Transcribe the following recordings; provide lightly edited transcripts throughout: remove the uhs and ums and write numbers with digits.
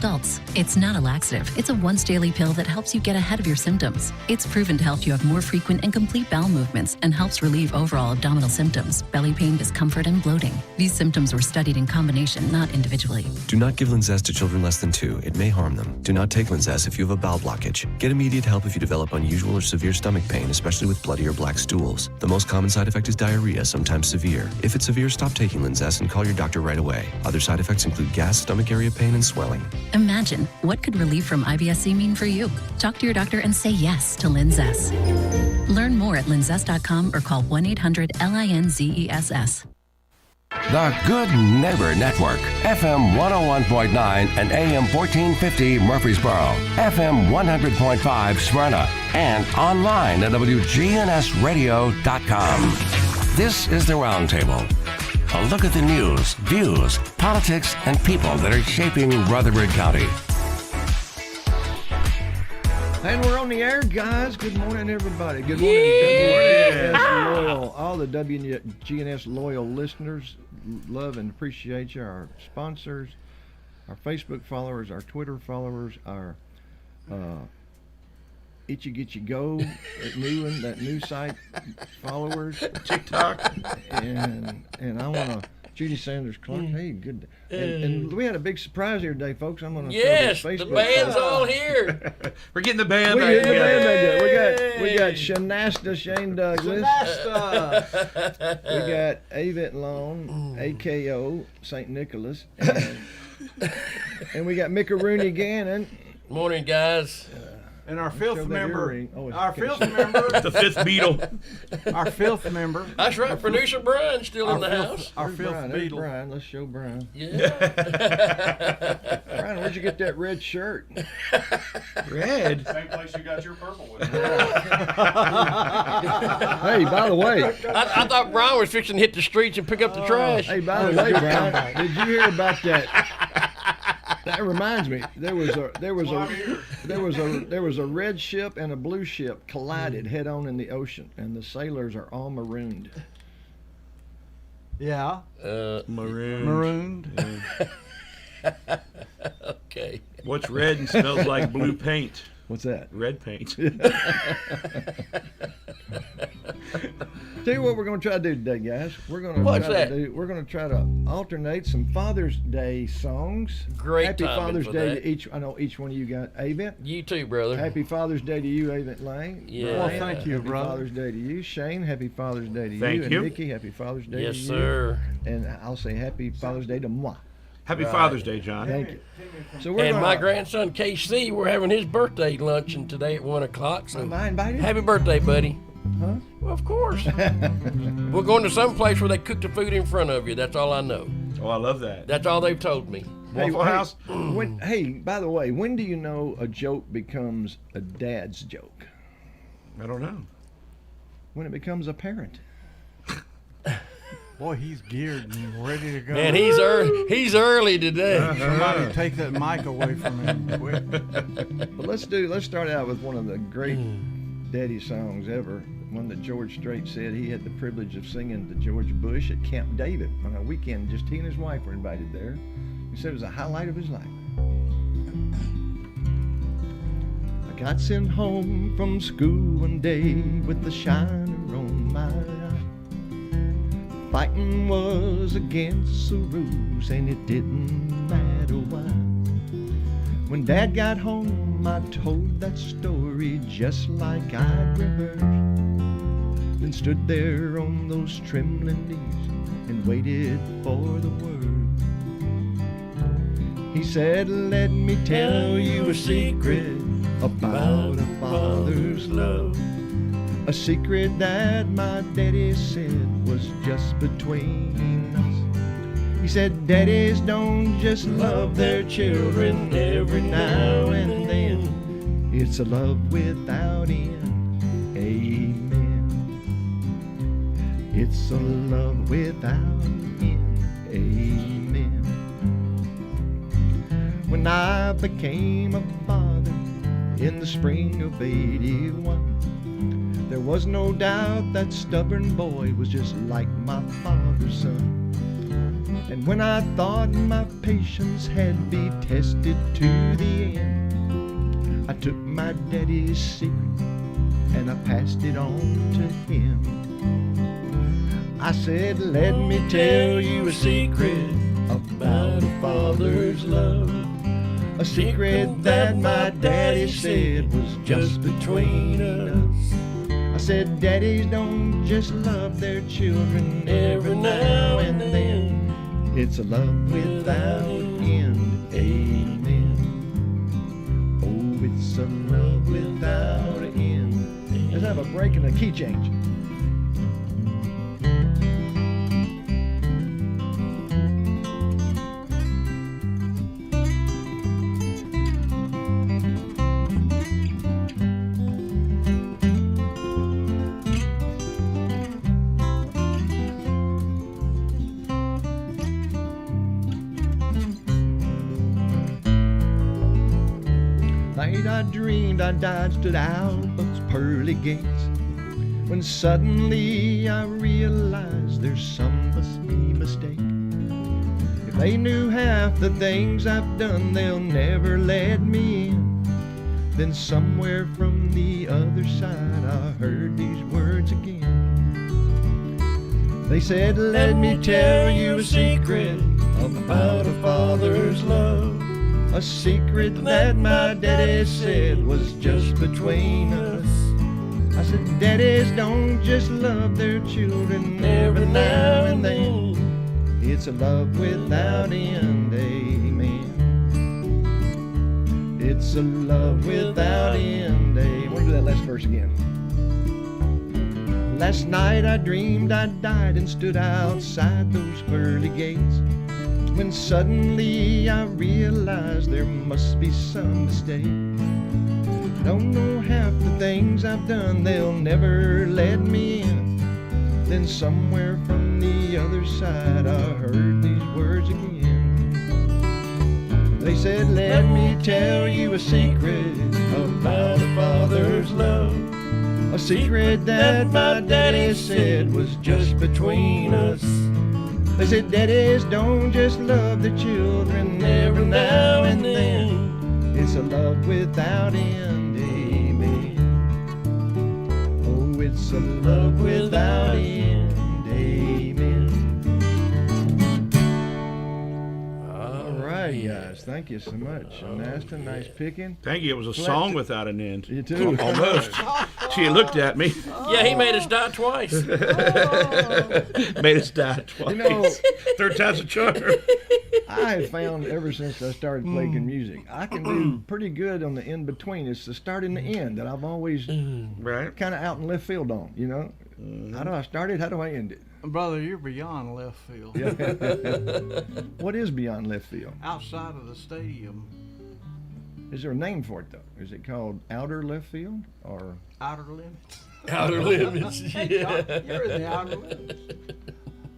Adults, it's not a laxative. It's a once daily pill that helps you get ahead of your symptoms. It's proven to help you have more frequent and complete bowel movements and helps relieve overall abdominal symptoms, belly pain, discomfort, and bloating. These symptoms were studied in combination, not individually. Do not give Linzess to children less than 2. It may harm them. Do not take Linzess if you have a bowel blockage. Get immediate help if you develop unusual or severe stomach pain, especially with bloody or black stools. The most common side effect is diarrhea, sometimes severe. If it's severe, stop taking Linzess and call your doctor right away. Other side effects include gas, stomach area pain, and swelling. Imagine, what could relief from IBS-C mean for you? Talk to your doctor and say yes to Linzess. Learn more at linzess.com or call 1-800-LINZESS. The Good Neighbor Network, FM 101.9 and AM 1450 Murfreesboro, FM 100.5 Smyrna, and online at WGNSradio.com. This is the Roundtable. A look at the news, views, politics, and people that are shaping Rutherford County. And we're on the air, guys. Good morning, everybody. Good morning, WGNS loyal, all the WGNS loyal listeners. Love and appreciate you. Our sponsors, our Facebook followers, our Twitter followers, our Itchy Gitchy Go, that new site followers, TikTok, and I want to. Judy Sanders Clark, hey, good. And we had a big surprise here today, folks. I'm going to yes, show this Facebook the band's post. all here. We're getting the band We're back getting the band together. back together. We got Shanasta Shane Douglas. We got Avett Long, AKO St. Nicholas, and we got Mickaroony Gannon. Morning, guys. And our fifth member, The fifth Beatle. our fifth member. That's right, producer Brian's still in the house. Our Where's fifth Brian? There's Beatle. Brian. Let's show Brian. Yeah. Brian, where'd you get that red shirt? Red. Same place you got your purple with. Hey, by the way. I thought Brian was fixing to hit the streets and pick up the trash. Hey, by the way, Brian, did you hear about that? That reminds me, there was a red ship and a blue ship collided head on in the ocean, and the sailors are all marooned. Yeah. Maroon. Marooned. Okay. What's red and smells like blue paint? What's that? Red paint. Tell you what we're going to try to do today, guys. We're going to try to alternate some Father's Day songs. Great Happy timing Father's for Day that. to each. I know each one of you got Avett. You too, brother. Happy Father's Day to you, Avett Lane. Yeah. Well, Brian, thank you, happy brother. Father's Day to you, Shane. Happy Father's Day to Thank you, you. and Nikki. Happy Father's Day Yes, to you. sir. And I'll say Happy Father's Day to moi. Happy Father's Day, John. Thank you. So we're And gonna, my grandson KC, we're having his birthday luncheon today at 1 o'clock. So Am I invited? happy birthday, buddy. Huh? Well, of course. We're going to some place where they cook the food in front of you. That's all I know. Oh, I love that. That's all they've told me. Waffle House. Hey, by the way, when do you know a joke becomes a dad's joke? I don't know. When it becomes apparent. Boy, he's geared and ready to go. Man, he's early today. Somebody take that mic away from him. Quick. But let's start out with one of the great daddy songs ever. One that George Strait said he had the privilege of singing to George Bush at Camp David on a weekend. Just he and his wife were invited there. He said it was a highlight of his life. I got sent home from school one day with the shiner on my eye. Fighting was against the rules and it didn't matter why. When Dad got home, I told that story just like I'd rehearsed. Then stood there on those trembling knees and waited for the word. He said, let me tell you a secret about a father's love. A secret that my daddy said was just between us. He said, daddies don't just love their children every now and then. It's a love without end. Amen. It's a love without end. Amen. When I became a father in the spring of '81, there was no doubt that stubborn boy was just like my father's son. And when I thought my patience had been tested to the end, I took my daddy's secret and I passed it on to him. I said, let me tell you a secret about a father's love. A secret that my daddy said was just between us. I said, daddies don't just love their children every now and then. It's a love without end, amen. Oh, it's a love without end. Let's have a break and a key change. Night I dreamed I died, stood out those pearly gates, when suddenly I realized there's some must be mistake. If they knew half the things I've done, they'll never let me in. Then somewhere from the other side I heard these words again. They said, let me tell you a secret about a father's love. A secret that my daddy said was just between us. I said, daddies don't just love their children every now and then. It's a love without end, amen. It's a love without end, amen. We'll do that last verse again. Last night I dreamed I died and stood outside those pearly gates, when suddenly I realized there must be some mistake. Don't know half the things I've done, they'll never let me in. Then somewhere from the other side I heard these words again. They said, let me tell you a secret about a father's love. A secret that my daddy said was just between us. They said, daddies don't just love their children every now and then. It's a love without end, amen. Oh, it's a love without end, amen. All right, guys. Thank you so much. Nasta, nice picking. Thank you. It was a song without an end. You too. Almost. She looked at me. Yeah, he made us die twice. Made us die twice. You know, Third time's a charm. I have found ever since I started playing music, I can do pretty good on the in between. It's the start and the end that I've always Right. kind of out in left field on, you know? How do I start it? How do I end it? Brother, you're beyond left field. What is beyond left field? Outside of the stadium, Is there a name for it, though? Is it called outer left field or? outer limits. Outer limits. Yeah. You're in the outer limits.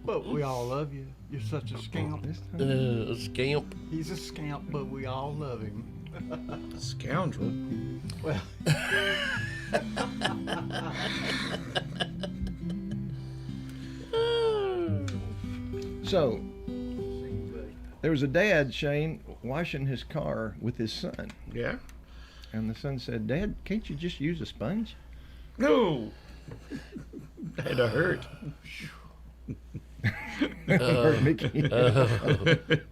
But we all love you. You're such a scamp. A scamp. He's a scamp, but we all love him. Scoundrel. Well, So, there was a dad, Shane, washing his car with his son. Yeah. And the son said, Dad, can't you just use a sponge? No. Had to hurt. Hurt Mickey.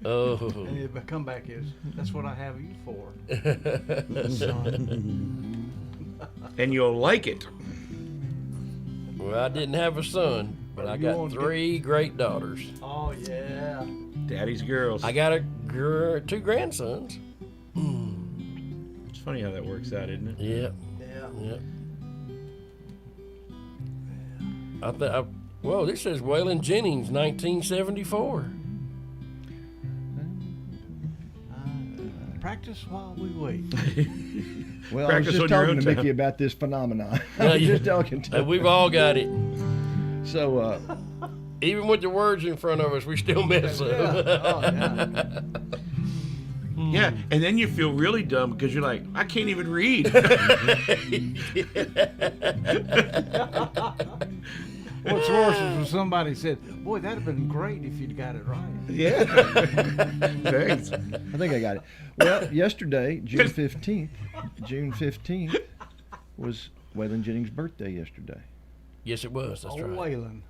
Oh. and the comeback is, that's what I have you for. Son. And you'll like it. Well, I didn't have a son, but I got 3 great daughters. Oh, yeah. Daddy's girls. I got 2 grandsons. It's funny how that works out, isn't it? Yep. Yeah. Yep. Whoa, this says Waylon Jennings, 1974. Practice while we wait. Well, Practice I was just on your talking own to time. Mickey about this phenomenon. I was just talking to him. We've all got it. So, Even with the words in front of us, we still mess up. Oh, yeah. Yeah, and then you feel really dumb because you're like, I can't even read. What's worse is when somebody said, "Boy, that'd have been great if you'd got it right." Yeah. Thanks. I think I got it. Well, yesterday, June 15th, was Waylon Jennings' birthday yesterday. Yes, it was. That's Oh, right. Waylon.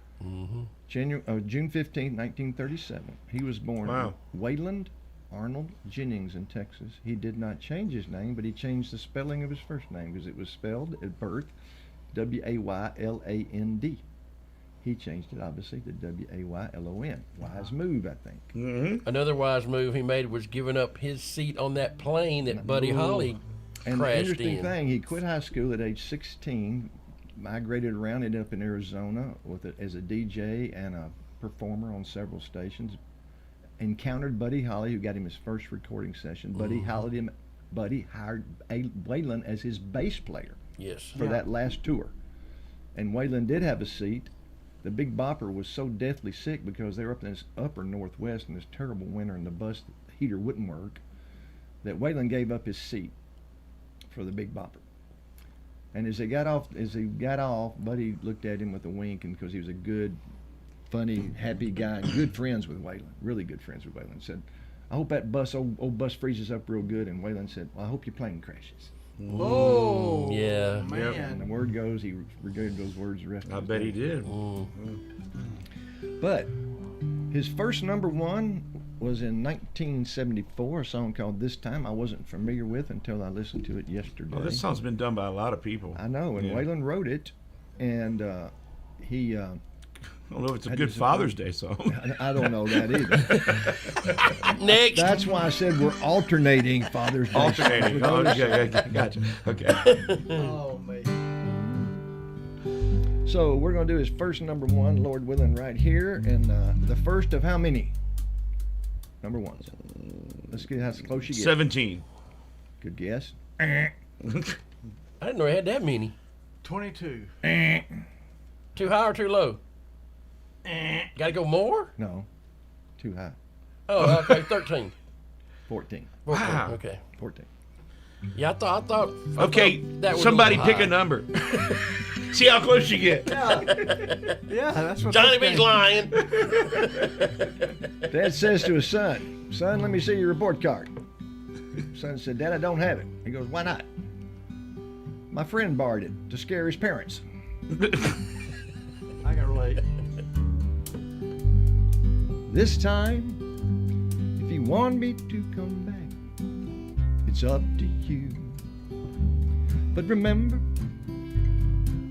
June 15th, 1937. He was born Wow. Wayland Arnold Jennings in Texas. He did not change his name, but he changed the spelling of his first name because it was spelled at birth W-A-Y-L-A-N-D. He changed it, obviously, to W-A-Y-L-O-N. Wise move, I think. Another wise move he made was giving up his seat on that plane that Buddy Holly And the crashed interesting in. thing, he quit high school at age 16, migrated around, ended up in Arizona as a DJ and a performer on several stations. Encountered Buddy Holly, who got him his first recording session. Buddy hired Waylon as his bass player Yes. for that last tour. And Waylon did have a seat. The Big Bopper was so deathly sick because they were up in this upper Northwest in this terrible winter and the bus heater wouldn't work, that Waylon gave up his seat for the Big Bopper. And as he got off, Buddy looked at him with a wink, and because he was a good, funny, happy guy, good friends with Waylon, really good friends with Waylon, said, "I hope that old bus freezes up real good." And Waylon said, "Well, I hope your plane crashes." Oh, yeah. man. And the word goes, he regarded those words the rest I of his bet he days. did. But his first number one was in 1974, a song called "This Time" I wasn't familiar with until I listened to it yesterday. Well, this song's been done by a lot of people. I know, and Yeah. Waylon wrote it, and he... I don't know if it's a good Father's Day song. I don't know that either. Next. That's why I said we're alternating Father's Day. Alternating. Oh, okay, gotcha. Okay. Oh, man. So we're going to do his first number one, Lord willing, right here, and the first of how many? Number ones. Let's get how close you get. 17. Good guess. I didn't know he had that many. 22. Too high or too low? Got to go more? No, too high. Oh, okay, 13. 14. Wow. Okay. 14. Yeah, I thought. Okay, that was somebody a little pick a high. number. See how close you get. Yeah, that's what Johnny this B's game- lying. Dad says to his son, "Son, let me see your report card." Son said, "Dad, I don't have it." He goes, "Why not?" "My friend borrowed it to scare his parents." I can relate. This time, if you want me to come back, it's up to you. But remember,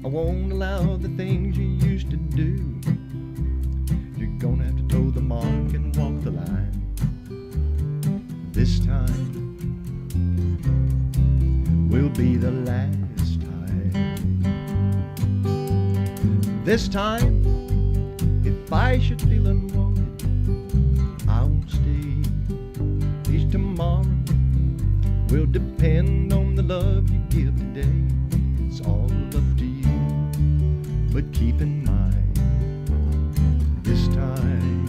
I won't allow the things you used to do. You're gonna have to toe the mark and walk the line. This time will be the last time. This time, if I should feel unwanted, I won't stay. Each tomorrow will depend on the love you give today. It's all up to you, but keep in mind, this time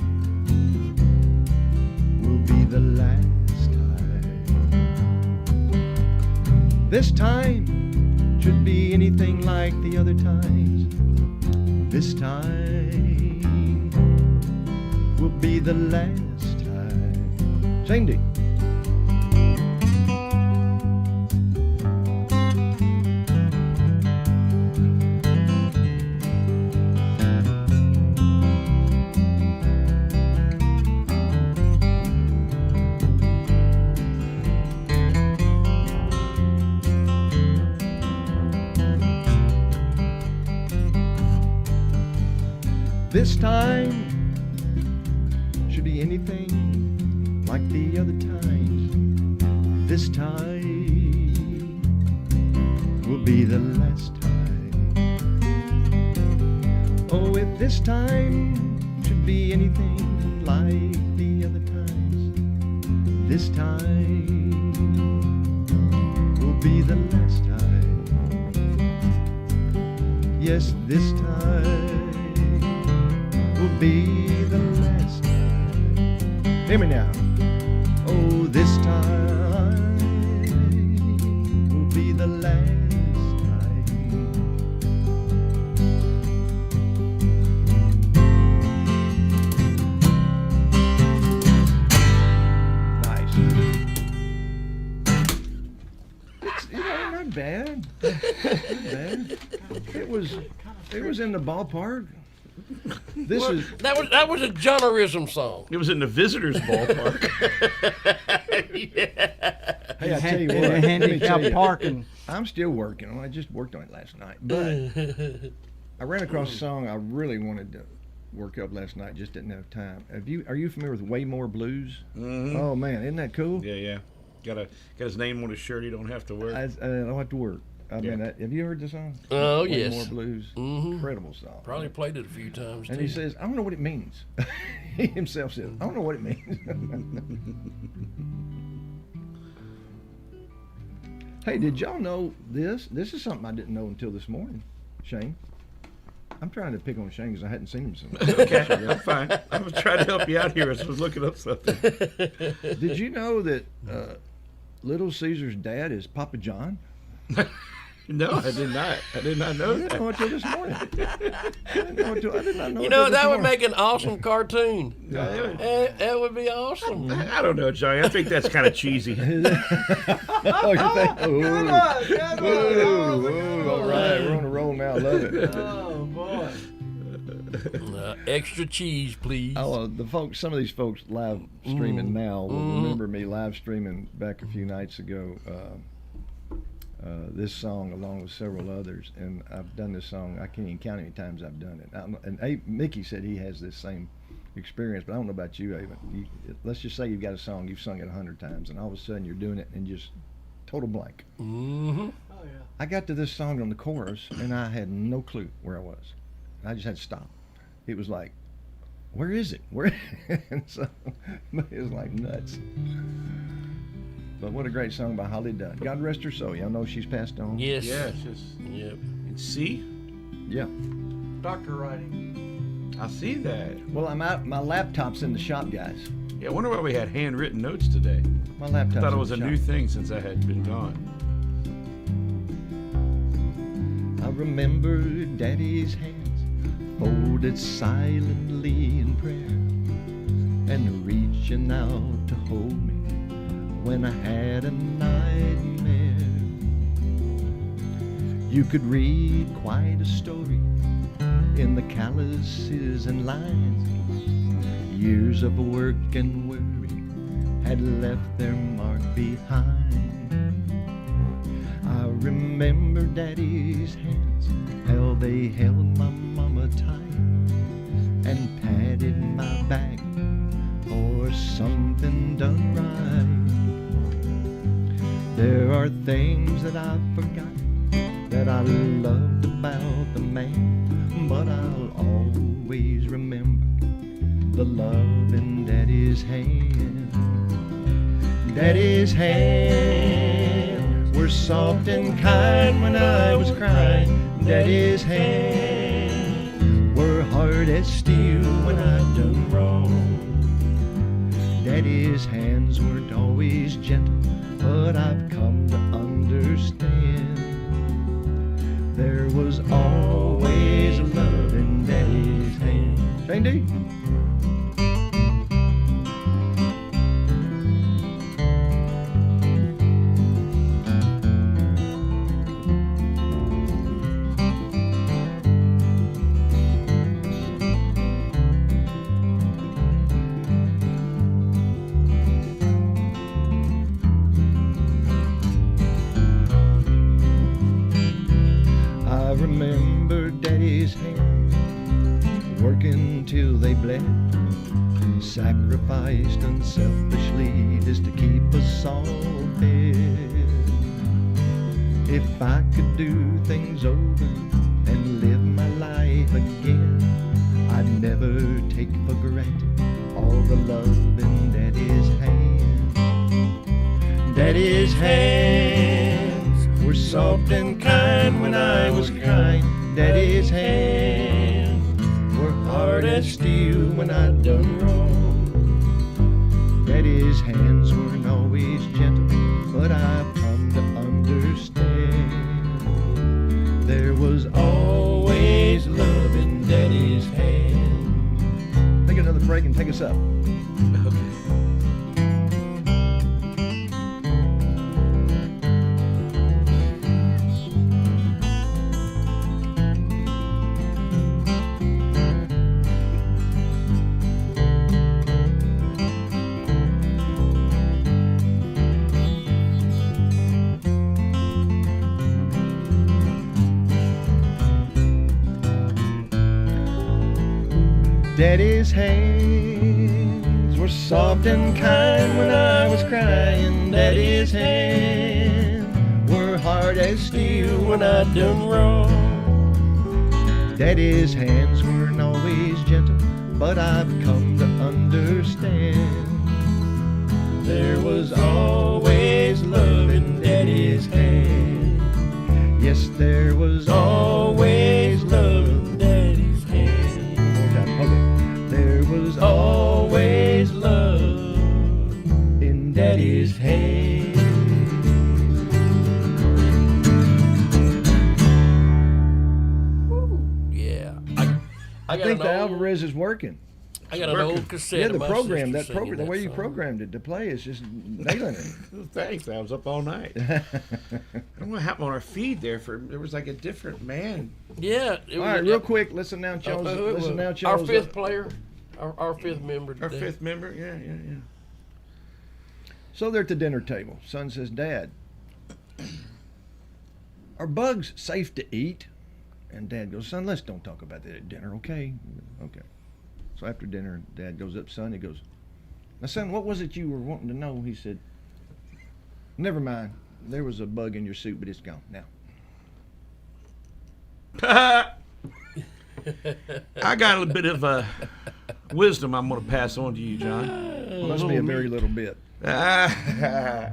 will be the last time. This time should be anything like the other times. This time will be the last time. Same day. This time should be anything like the other times. This time will be the last time. Oh, if this time should be anything like the other times, this time will be the last time. Yes, this time will be the last time. Hear me now. Oh, this time will be the last time. not bad. Not bad. It was in the ballpark. That was a Johnerism song. It was in the visitors' ballpark. Hey, I tell you what, let me tell you, parking. I'm still working on it. I just worked on it last night. But I ran across a song I really wanted to work up last night, just didn't have time. Are you familiar with Way More Blues? Mm-hmm. Oh man, isn't that cool? Yeah. Got his name on his shirt. He don't have to work. I don't have to work. I mean, have you heard the song? Oh, Way yes. More Blues. Mm-hmm. Incredible song. Probably played it a few times, And too. he says, I don't know what it means. He himself says, I don't know what it means. Hey, did y'all know this? This is something I didn't know until this morning, Shane. I'm trying to pick on Shane because I hadn't seen him so much. Okay, I'm fine. I was trying to help you out here. I was looking up something. Did you know that Little Caesar's dad is Papa John? No, I did not. I did not know I didn't that. know until this morning. I did not know You until know, this that would morning. make an awesome cartoon. That would be Oh, awesome. I don't know, Johnny. I think that's kind of cheesy. Oh, you think? Ooh. All right, we're on a roll now. Love it. Oh boy. Extra cheese, please. Some of these folks live streaming now will remember me live streaming back a few nights ago. This song along with several others, and I've done this song. I can't even count how many times I've done it. Mickey said he has this same experience, but I don't know about you, Avon. Let's just say you've got a song, you've sung it 100 times, and all of a sudden you're doing it and just total blank. Mm-hmm. Oh yeah. I got to this song on the chorus, and I had no clue where I was. I just had to stop. It was like, where is it? Where? And so it was like nuts. But what a great song by Holly Dunn. God rest her soul. Y'all know she's passed on. Yes. Yeah, it's just Yep. see. Yeah. Doctor writing. I see that. Well, I'm out. My laptop's in the shop, guys. Yeah, I wonder why we had handwritten notes today. My laptop's I thought it in was the a shop. new thing since I had been gone. I remember Daddy's hands folded silently in prayer, and reaching out to hold me when I had a nightmare. You could read quite a story in the calluses and lines. Years of work and worry had left their mark behind. I remember Daddy's hands, how they held my mama tight and patted my back for something done right. There are things that I've forgotten that I loved about the man, but I'll always remember the love in Daddy's hand. Daddy's hands were soft and kind when I was crying. Daddy's hands were hard as steel when I'd done wrong. Daddy's hands weren't always gentle, but I've come to understand there was always love in Daddy's hand. Shane D. I remember Daddy's hands working till they bled, sacrificed unselfishly just to keep us all fed. If I could do things over and live my life again, I'd never take for granted all the love in Daddy's hand. Daddy's hands were soft and kind when I was crying. Daddy's hands were hard as steel when I'd done wrong. Daddy's hands weren't always gentle, but I've come to understand there was always love in Daddy's hand. Take another break and take us up. Daddy's hands were soft and kind when I was crying. Daddy's hands were hard as steel when I done wrong. Daddy's hands weren't always gentle, but I've come to understand there was always love in Daddy's hand. Yes, there was always love in Daddy's hand. One more time. Okay. There was always love in Daddy's hand. Yeah. I think the Alvarez is working. I got an old cassette. Yeah, the of my program, sister the singing way you song. programmed it to play is just nailing it. Thanks. I was up all night. I don't know what happened on our feed there. There was like a different man. Yeah. All right, real quick, let's announce y'all's. Let's announce our y'all's. fifth player, our fifth member. Our today. fifth member. Yeah. So they're at the dinner table. Son says, "Dad, are bugs safe to eat?" And Dad goes, "Son, let's don't talk about that at dinner, okay?" Okay. So after dinner, Dad goes up, son. He goes, "Now, son, what was it you were wanting to know?" He said, "Never mind. There was a bug in your soup, but it's gone now." I got a bit of wisdom I'm going to pass on to you, John. Must be a very little bit. A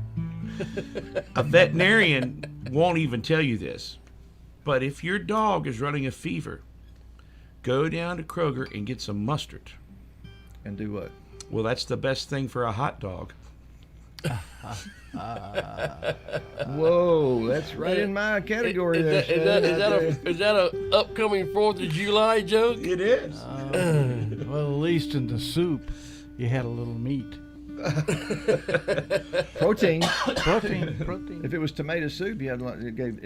veterinarian won't even tell you this, but if your dog is running a fever, go down to Kroger and get some mustard. And do what? Well, that's the best thing for a hot dog. Whoa, that's right in my category. Is that a upcoming 4th of July joke? It is. Well, at least in the soup, you had a little meat. Protein. Protein. If it was tomato soup, it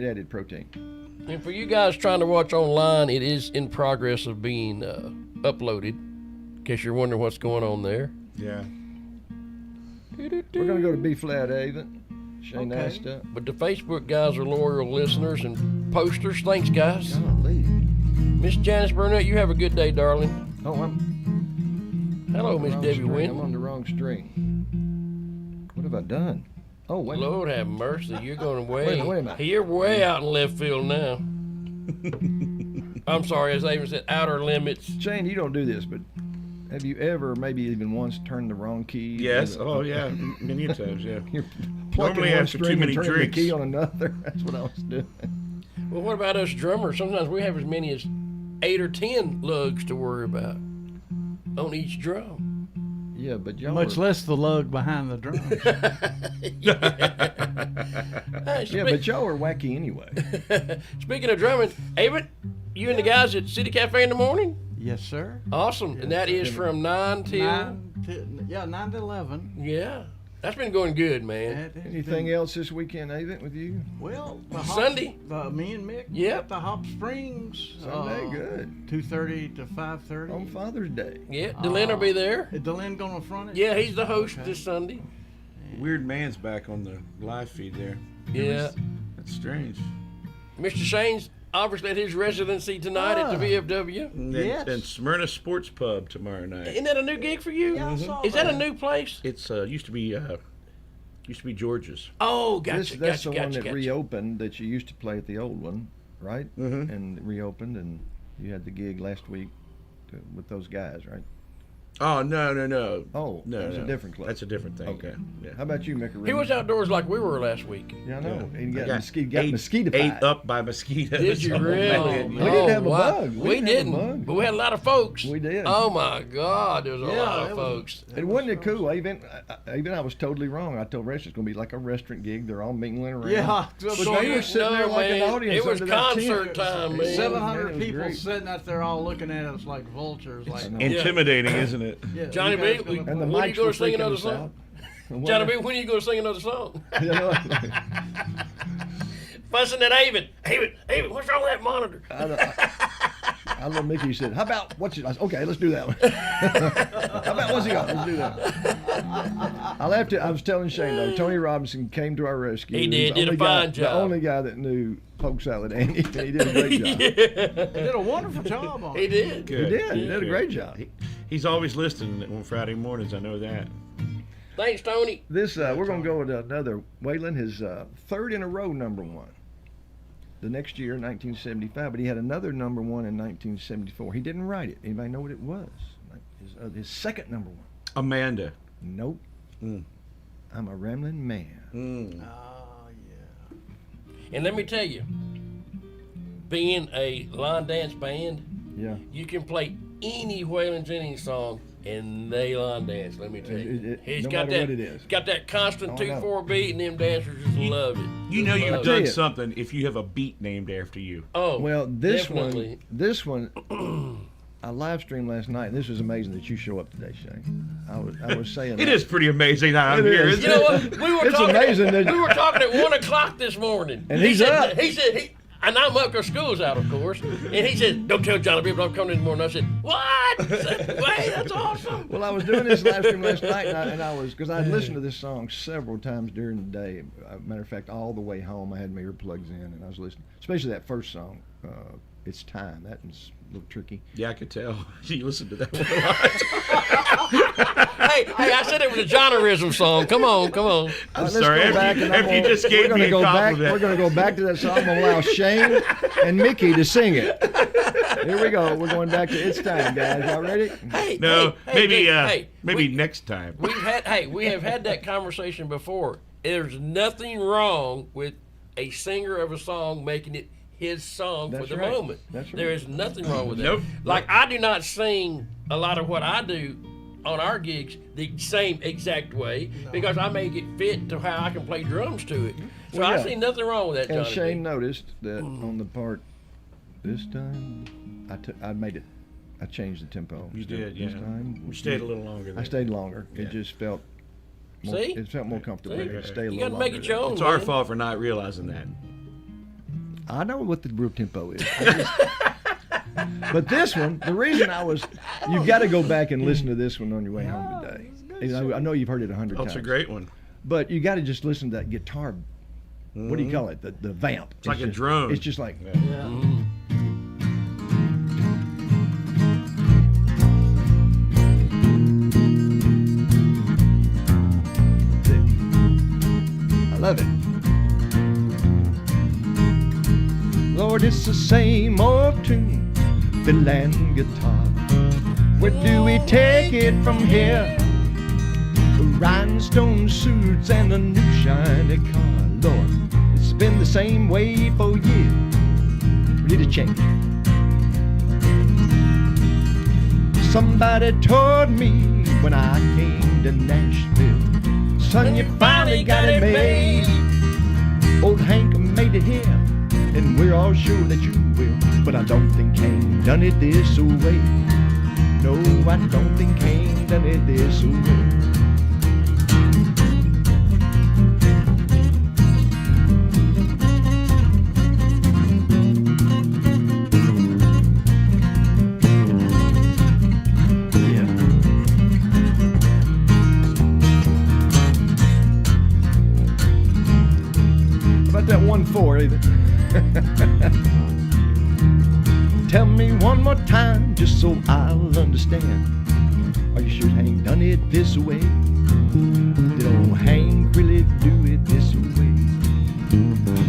added protein. And for you guys trying to watch online, it is in progress of being uploaded. In case you're wondering what's going on there. Yeah. We're gonna go to B flat, Avon. Shane Okay. asked up. But the Facebook guys are loyal listeners and posters. Thanks, guys. Golly. Miss Janice Burnett, you have a good day, darling. Oh, I'm Hello, Miss wrong Debbie string. I'm Wynn. on the wrong string. What have I done? Oh, wait. Lord have mercy, you're going Wait a minute. You're way out in left field now. I'm sorry, as I even said, outer limits. Shane, you don't do this, but have you ever, maybe even once, turned the wrong key? Yes. Oh, yeah. Many a times, yeah. You're plucking Normally one after too string many and turning drinks. the key on another. That's what I was doing. Well, what about us drummers? Sometimes we have as many as 8 or 10 lugs to worry about on each drum. Yeah, but y'all Much were, less the lug behind the drums. Hey, Yeah, but y'all were wacky anyway. speaking of drumming, Avon, you and the guys at City Cafe in the morning? Yes, sir. Awesome. And that is from 9 till... 9 to 11. Yeah. That's been going good, man. That has Anything been- else this weekend, Avon, with you? Well, the Sunday. me and Mick. Yep. At the Hop Springs. Sunday, good. 2:30 to 5:30. On Father's Day. Yeah, Dylan will be there. Is Dylan gonna front it? Yeah, he's the host this Sunday. Weird man's back on the live feed there. Yeah. That's strange. Mr. Shane's obviously at his residency tonight at the VFW. And, Yes. and Smyrna Sports Pub tomorrow night. Isn't that a new gig for you? Yeah, I saw Is that a that. new place? It's used to be George's. Oh, gotcha, That's gotcha, the one gotcha, that gotcha. reopened that you used to play at the old one, right? Mhm. And reopened, and you had the gig last week with those guys, right? Oh no. Oh, No, that's no. a different club. That's a different thing. Okay. Yeah. How about you, Mick? He was outdoors like we were last week. Yeah, I know. Yeah. And he I got mosquito ate bite. up by mosquitoes. Did you Oh, really? man. We didn't have a wow. bug. We We didn't have a didn't, bug. but we had a lot of folks. We did. Oh my God, there was a lot of it was- folks. And wasn't it cool? Even I was totally wrong. I told Rich it's going to be like a restaurant gig. They're all mingling around. Yeah. But So they you were sitting there know, like an man, audience. it was under that tent. concert time, man. 700 Man, it was people great. sitting out there all looking at us like vultures. Like, Intimidating, isn't it? yeah, Johnny you guys B, gonna- And the When you mics gonna were sing freaking another us song? out. And Johnny what- B, when are you going to sing another song? You know, Fussing at Avon, what's wrong with that monitor? I love Mickey said, "How about what's it?" I said, "Okay, let's do that one." How about what's he got? Let's do that. I left it. I was telling Shane though. Tony Robinson came to our rescue. He was did the a only fine guy, job. The only guy that knew poke salad, Andy. He did a great job. He did a wonderful job on it. He did. Good. He did a great job. He's always listening on Friday mornings. I know that. Thanks, Tony. This we're gonna go with another Waylon, his third in a row #1. The next year, 1975, but he had another #1 in 1974. He didn't write it. Anybody know what it was? His second #1. Amanda. Nope. I'm a rambling man. Oh, yeah. And let me tell you, being a line dance band, Yeah. you can play any Waylon Jennings song and they line dance. Let me tell you, he's no got matter that. what it is. Got that constant Oh, no. 2/4 beat, and them dancers just love it. You know Just you've love done it. something if you have a beat named after you. Oh, Well, this definitely. one, I live streamed last night. And this was amazing that you show up today, Shane. I was saying It is pretty amazing that I'm It here. is. Isn't You know it? what? We were It's talking. amazing that- We were talking at 1 o'clock this morning. And he's up. He said, and I'm up because school's out, of course. And he said, "Don't tell Johnny Bibb I'm coming in the morning." I said, "What?" I said, "Wait, that's awesome." Well, I was doing this live stream last night, and I was, because I'd listened to this song several times during the day. Matter of fact, all the way home, I had my earplugs in, and I was listening, especially that first song, "It's Time." That was a little tricky. Yeah, I could tell. You listened to that one a lot. Hey, I said it was a genreism song. Come on. Let's sorry, go after back you- and after you just gave me a compliment. We're going to go back to that song. I'm going to allow Shane and Mickey to sing it. Here we go. We're going back to "It's Time," guys. Y'all ready? Hey, No, maybe we, next time. we have had that conversation before. There's nothing wrong with a singer of a song making it his song That's for the right. moment. That's right. There is nothing wrong with that. Nope. Like I do not sing a lot of what I do on our gigs the same exact way because I make it fit to how I can play drums to it. So Well, I yeah. see nothing wrong with that, And Johnny. Shane noticed that on the part "This Time," I made it. I changed the tempo. You Instead of did, yeah. "This Time," We stayed a little longer I there. stayed longer. Yeah. It just felt more, See? it felt more comfortable See? to stay a You little gotta make longer it your own. It's our man. fault for not realizing that. I know what the real tempo is. But this one, the reason you've got to go back and listen to this one on your way home today. I know you've heard it 100 Oh, times. it's a great one. But you got to just listen to that guitar. What do you call it? The vamp. It's like a just, drone. It's just like. I love it. Lord, it's the same old tune, fiddle and guitar. Where do we take it from here? Rhinestone suits and a new shiny car. Lord, it's been the same way for years. We need a change. Somebody told me when I came to Nashville, son, you finally got it made. Old Hank made it here, and we're all sure that you will. But I don't think Hank done it this way. No, I don't think Hank done it this way. That 1/4 either. Tell me one more time just so I'll understand. Are you sure Hank done it this way? Did old Hank really do it this way?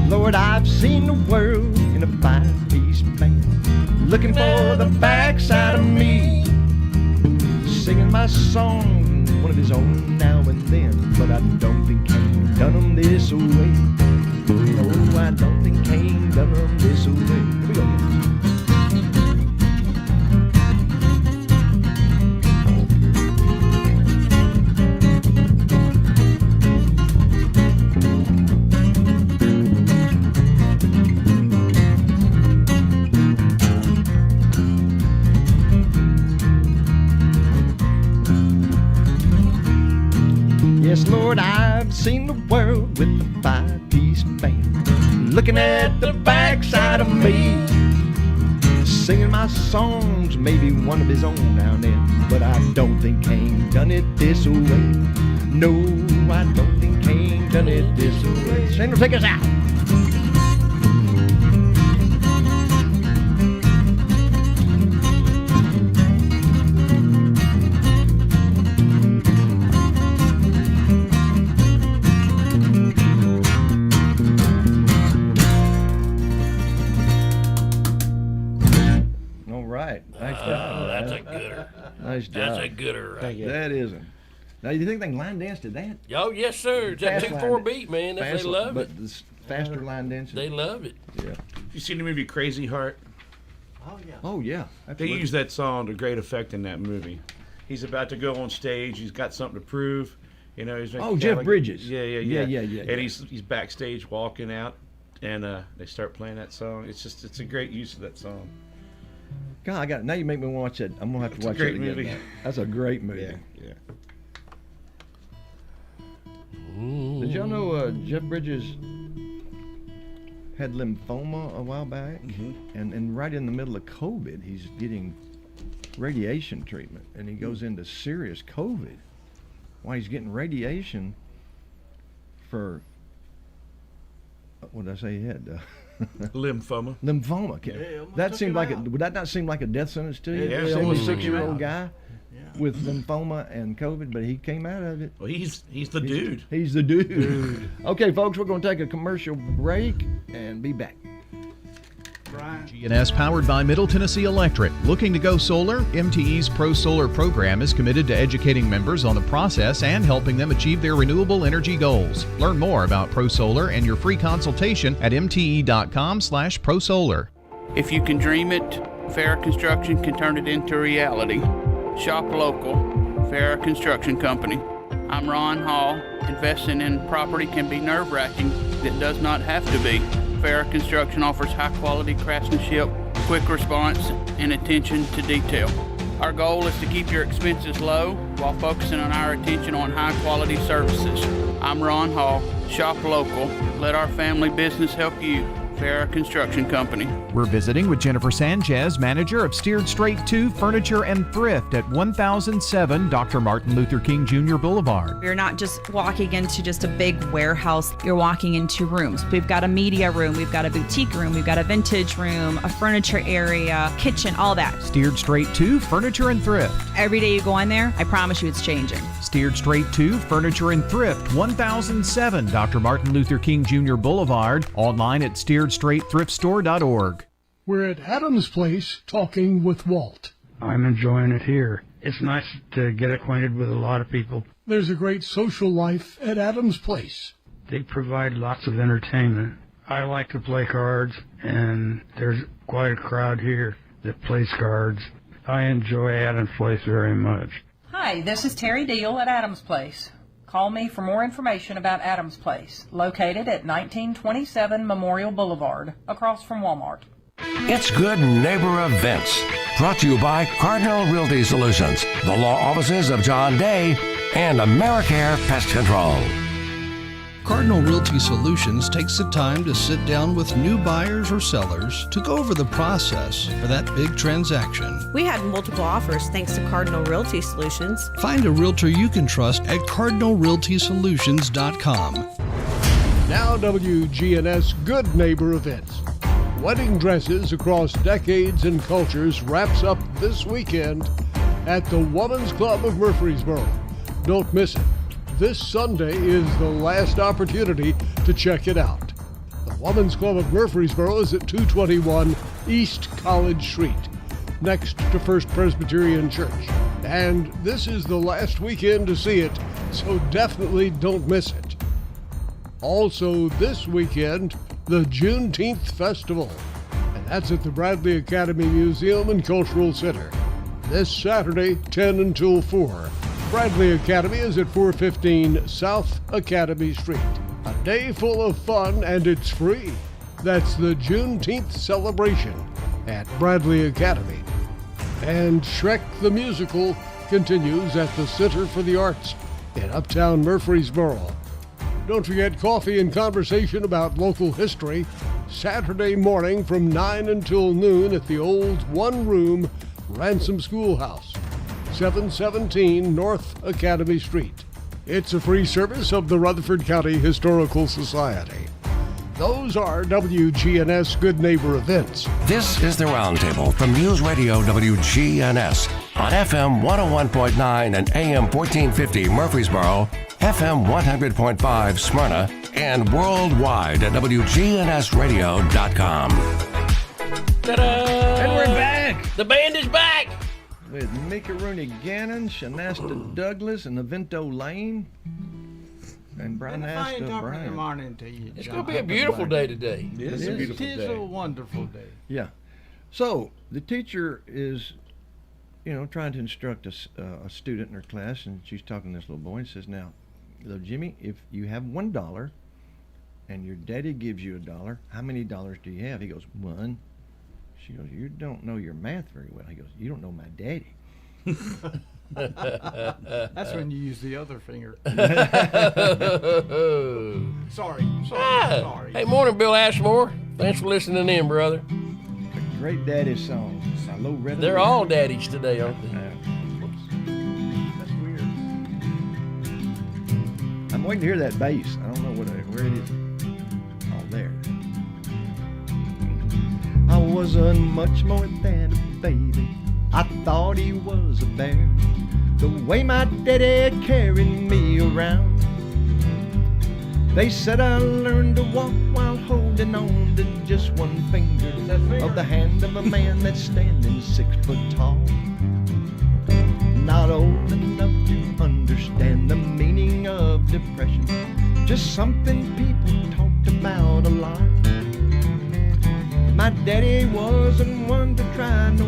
Lord, I've seen the world in a 5-piece band, looking for the backside of me, singing my song, one of his own now and then. But I don't think Hank done them this way. No, I don't think Hank done them this way. Here we go. Yes, Lord, I've seen the world with the 5-piece band, looking at the backside of me, singing my songs, maybe one of his own now and then. But I don't think Hank done it this way. No, I don't think Hank done it this way. Shane will take us out. Nice job. That's a gooder right Thank you. That isn't. Now, do you think they can line dance to that? Oh, yes, sir. It's that Fast 2/4 line- beat, man. They fast- love but it. this faster line dancing. They love it. Yeah. You seen the movie Crazy Heart? Oh, yeah. Oh yeah. They Absolutely. use that song to great effect in that movie. He's about to go on stage. He's got something to prove. You know, he's Oh, Jeff Bridges. Yeah. Yeah. And he's backstage walking out, and they start playing that song. It's a great use of that song. God, I got it. Now you make me watch it. I'm gonna have to It's a watch great it again. movie. now. That's a great movie. Yeah. Did y'all know Jeff Bridges had lymphoma a while back, and right in the middle of COVID, he's getting radiation treatment, and he goes into serious COVID. While he's getting radiation for what did I say he had? Lymphoma. Lymphoma. That seemed like would that not seem like a death sentence to you? Yeah, A almost 76-year-old guy with lymphoma and COVID, but he came out of it. Well, he's the dude. He's the dude. Okay, folks, we're going to take a commercial break and be back. WGNS powered by Middle Tennessee Electric. Looking to go solar? MTE's Pro Solar program is committed to educating members on the process and helping them achieve their renewable energy goals. Learn more about Pro Solar and your free consultation at mte.com/prosolar. If you can dream it, Farrah Construction can turn it into reality. Shop local, Farrah Construction Company. I'm Ron Hall. Investing in property can be nerve-wracking. It does not have to be. Farrah Construction offers high-quality craftsmanship, quick response, and attention to detail. Our goal is to keep your expenses low while focusing on our attention on high-quality services. I'm Ron Hall. Shop local. Let our family business help you. Farrah Construction Company. We're visiting with Jennifer Sanchez, manager of Steered Straight 2 Furniture and Thrift at 1007 Dr. Martin Luther King Jr. Boulevard. You're not just walking into just a big warehouse. You're walking into rooms. We've got a media room. We've got a boutique room. We've got a vintage room, a furniture area, kitchen, all that. Steered Straight 2 Furniture and Thrift. Every day you go in there, I promise you it's changing. Steered Straight 2 Furniture and Thrift, 1007 Dr. Martin Luther King Jr. Boulevard. Online at steeredstraightthriftstore.org. We're at Adams Place talking with Walt. I'm enjoying it here. It's nice to get acquainted with a lot of people. There's a great social life at Adams Place. They provide lots of entertainment. I like to play cards, and there's quite a crowd here that plays cards. I enjoy Adams Place very much. Hi, this is Terry Deal at Adams Place. Call me for more information about Adams Place, located at 1927 Memorial Boulevard, across from Walmart. It's Good Neighbor Events, brought to you by Cardinal Realty Solutions, the law offices of John Day, and AmeriCare Pest Control. Cardinal Realty Solutions takes the time to sit down with new buyers or sellers to go over the process for that big transaction. We had multiple offers thanks to Cardinal Realty Solutions. Find a realtor you can trust at cardinalrealtysolutions.com. Now WGNS Good Neighbor Events. Wedding dresses across decades and cultures wraps up this weekend at the Women's Club of Murfreesboro. Don't miss it. This Sunday is the last opportunity to check it out. The Women's Club of Murfreesboro is at 221 East College Street, next to First Presbyterian Church. And this is the last weekend to see it, so definitely don't miss it. Also this weekend, the Juneteenth Festival, and that's at the Bradley Academy Museum and Cultural Center. This Saturday, 10 until 4. Bradley Academy is at 415 South Academy Street. A day full of fun, and it's free. That's the Juneteenth celebration at Bradley Academy. And Shrek the Musical continues at the Center for the Arts in Uptown Murfreesboro. Don't forget coffee and conversation about local history Saturday morning from 9 until noon at the old one-room Ransom Schoolhouse, 717 North Academy Street. It's a free service of the Rutherford County Historical Society. Those are WGNS Good Neighbor Events. This is the Roundtable from News Radio WGNS on FM 101.9 and AM 1450 Murfreesboro, FM 100.5 Smyrna, and worldwide at WGNSradio.com. Ta-da! And we're back. The band is back. with Macaroni Gannon, Shanasta Douglas, and Avento Lane. And Brian asked Brian. Good morning to you, It's John. going to be a beautiful day today. It is a beautiful It is day. a wonderful day. Yeah. So the teacher is, trying to instruct a student in her class, and she's talking to this little boy and says, "Now, little Jimmy, if you have $1 and your daddy gives you $1, how many dollars do you have?" He goes, "1." She goes, "You don't know your math very well." He goes, "You don't know my daddy." That's when you use the other finger. Sorry. Hey, morning, Bill Ashmore. Thanks for listening in, brother. A great daddy song. They're all daddies today, aren't they? That's weird. I'm waiting to hear that bass. I don't know where it is. Oh, there. I wasn't much more than a baby. I thought he was a bear. The way my daddy carried me around. They said I learned to walk while holding on to just one finger of the hand of a man that's standing 6 foot tall. Not old enough to understand the meaning of depression, just something people talked about a lot. My daddy wasn't one to try no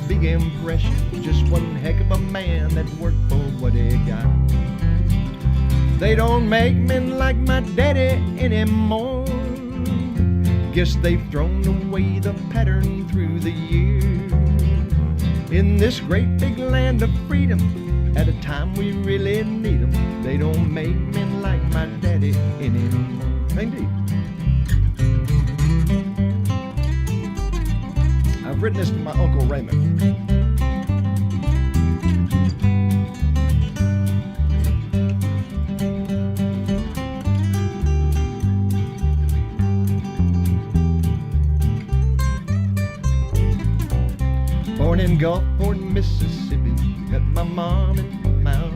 big impression, just one heck of a man that worked for what he got. They don't make men like my daddy anymore. Guess they've thrown away the pattern through the years. In this great big land of freedom, at a time we really need them, they don't make men like my daddy anymore. Indeed. I've written this to my Uncle Raymond. Born in Gulfport, Mississippi, got my mom in Mount.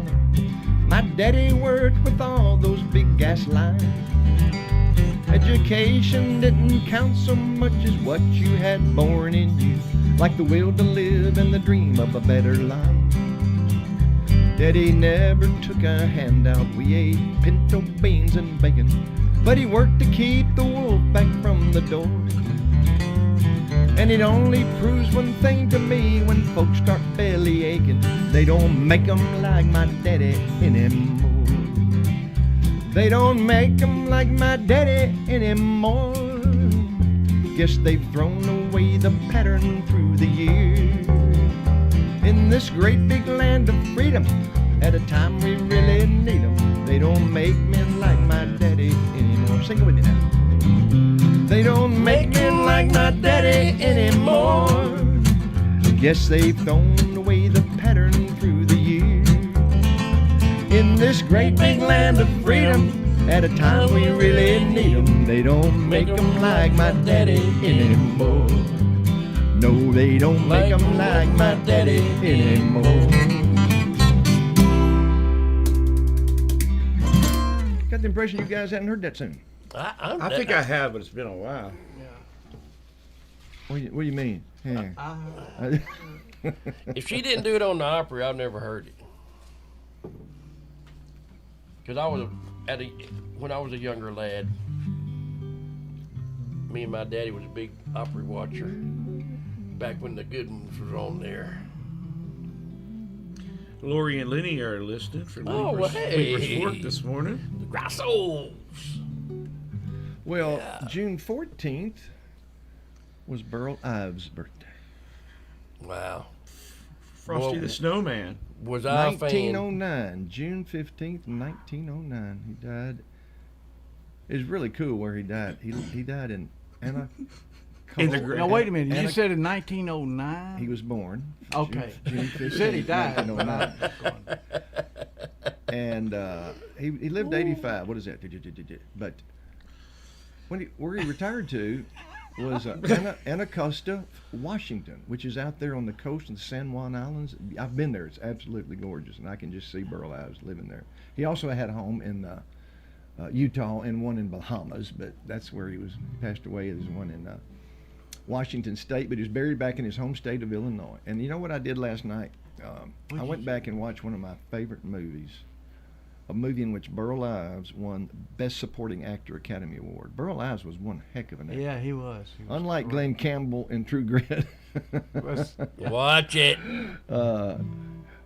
My daddy worked with all those big gas lines. Education didn't count so much as what you had born in you, like the will to live and the dream of a better life. Daddy never took a handout. We ate pinto beans and bacon, but he worked to keep the wolf back from the door. And it only proves one thing to me: when folks start belly aching, they don't make 'em like my daddy anymore. They don't make 'em like my daddy anymore. Guess they've thrown away the pattern through the years. In this great big land of freedom, at a time we really need 'em, they don't make men like my daddy anymore. Sing it with me now. They don't make men like my daddy anymore. Guess they've thrown away the pattern through the years. In this great big land of freedom, at a time we really need 'em, they don't make 'em like my daddy anymore. No, they don't make 'em like my daddy anymore. Got the impression you guys hadn't heard that song. I think I have, but it's been a while. What do you mean? Yeah. If she didn't do it on the Opry, I've never heard it. Because I was when I was a younger lad, me and my daddy was a big Opry watcher back when the good ones was on there. Lori and Lenny are listening for Lever's work this morning. The Grassos. Well, June 14th was Burl Ives' birthday. Wow. Frosty the Snowman. Was I a fan? 1909, June 15th, 1909. He died. It was really cool where he died. He died in Anna. Now wait a minute. You said in 1909? He was born. Okay. June 15th, You said he died. 1909. And he lived to 85. What is that? But where he retired to was Anacostia, Washington, which is out there on the coast of the San Juan Islands. I've been there. It's absolutely gorgeous, and I can just see Burl Ives living there. He also had a home in Utah and one in Bahamas, but that's where he passed away. There's one in Washington State, but he was buried back in his home state of Illinois. And you know what I did last night? I went back and watched one of my favorite movies, a movie in which Burl Ives won Best Supporting Actor Academy Award. Burl Ives was one heck of an actor. Yeah, he was. Unlike Glenn Campbell in True Grit. Watch it.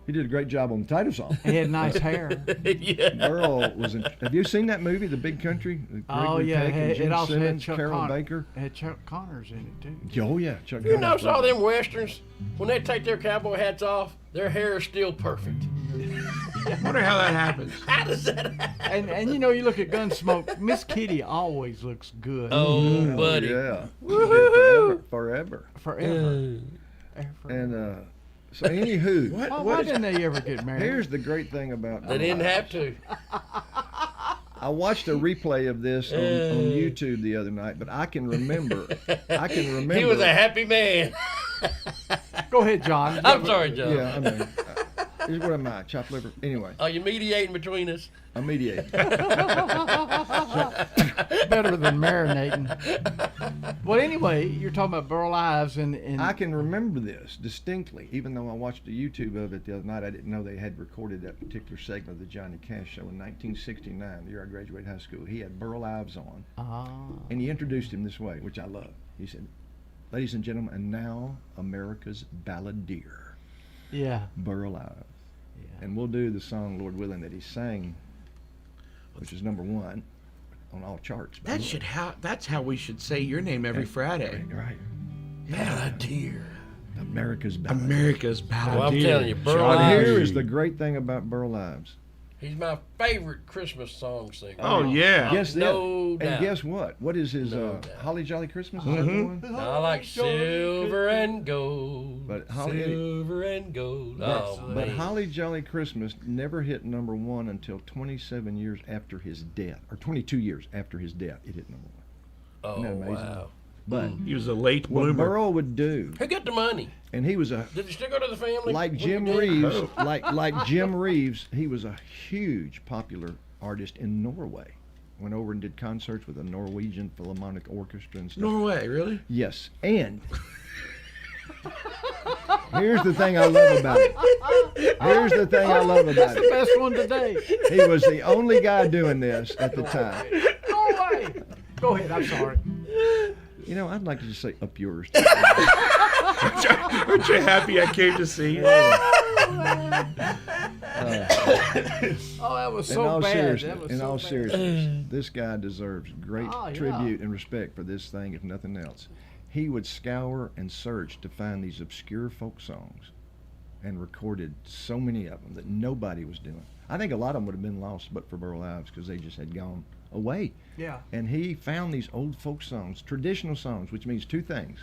He did a great job on the title song. He had nice hair. Yeah. Burl was in. Have you seen that movie, The Big Country? Oh yeah, it also Simmons, had Carol Baker. It had Chuck Connors in it too. Oh yeah, Chuck. You notice all them westerns when they take their cowboy hats off, their hair is still perfect. I wonder how that happens. How does that happen? And you know, you look at Gunsmoke. Miss Kitty always looks good. Oh, buddy. Yeah. Woohoo! Forever. And so anywho, why didn't they ever get married? Here's the great thing about They didn't have to. I watched a replay of this on YouTube the other night, but I can remember. He was a happy man. Go ahead, John. I'm sorry, John. Yeah, I mean, what am I? Chopped liver? Anyway. Are you mediating between us? I'm mediating. Better than marinating. Well, anyway, you're talking about Burl Ives, and I can remember this distinctly, even though I watched a YouTube of it the other night. I didn't know they had recorded that particular segment of the Johnny Cash Show in 1969, the year I graduated high school. He had Burl Ives on, and he introduced him this way, which I love. He said, "Ladies and gentlemen, and now America's balladeer." Yeah. Burl Ives. Yeah. And we'll do the song, Lord willing, that he sang, which is #1 on all charts. That's how we should say your name every Friday. Right. Balladeer. America's balladeer. America's balladeer. Well, I'm telling you, Burl But Ives. here is the great thing about Burl Ives. He's my favorite Christmas song singer. Oh, yeah. Guess that. No doubt. And guess what? What is his Holly Jolly Christmas? Is that the one? I like silver and gold. But silver and gold. But Holly Jolly Christmas never hit #1 until 27 years after his death, or 22 years after his death. It hit #1. Oh, Isn't that amazing? wow. But he was a late what bloomer. Burl would do. Who got the money? And he was a. Did he still go to the family? Like Jim Reeves, like Jim Reeves, he was a huge popular artist in Norway. Went over and did concerts with a Norwegian Philharmonic Orchestra and stuff. Norway, really? Yes, and here's the thing I love about it. Here's the thing I love about That's it. the best one today. He was the only guy doing this at the time. Norway. Go ahead. I'm sorry. You know, I'd like to just say up yours. Aren't you happy I came to see you? Oh, that was so bad. In all seriousness, this guy deserves great Oh, yeah. tribute and respect for this thing, if nothing else. He would scour and search to find these obscure folk songs and recorded so many of them that nobody was doing. I think a lot of them would have been lost but for Burl Ives because they just had gone away. Yeah. And he found these old folk songs, traditional songs, which means two things.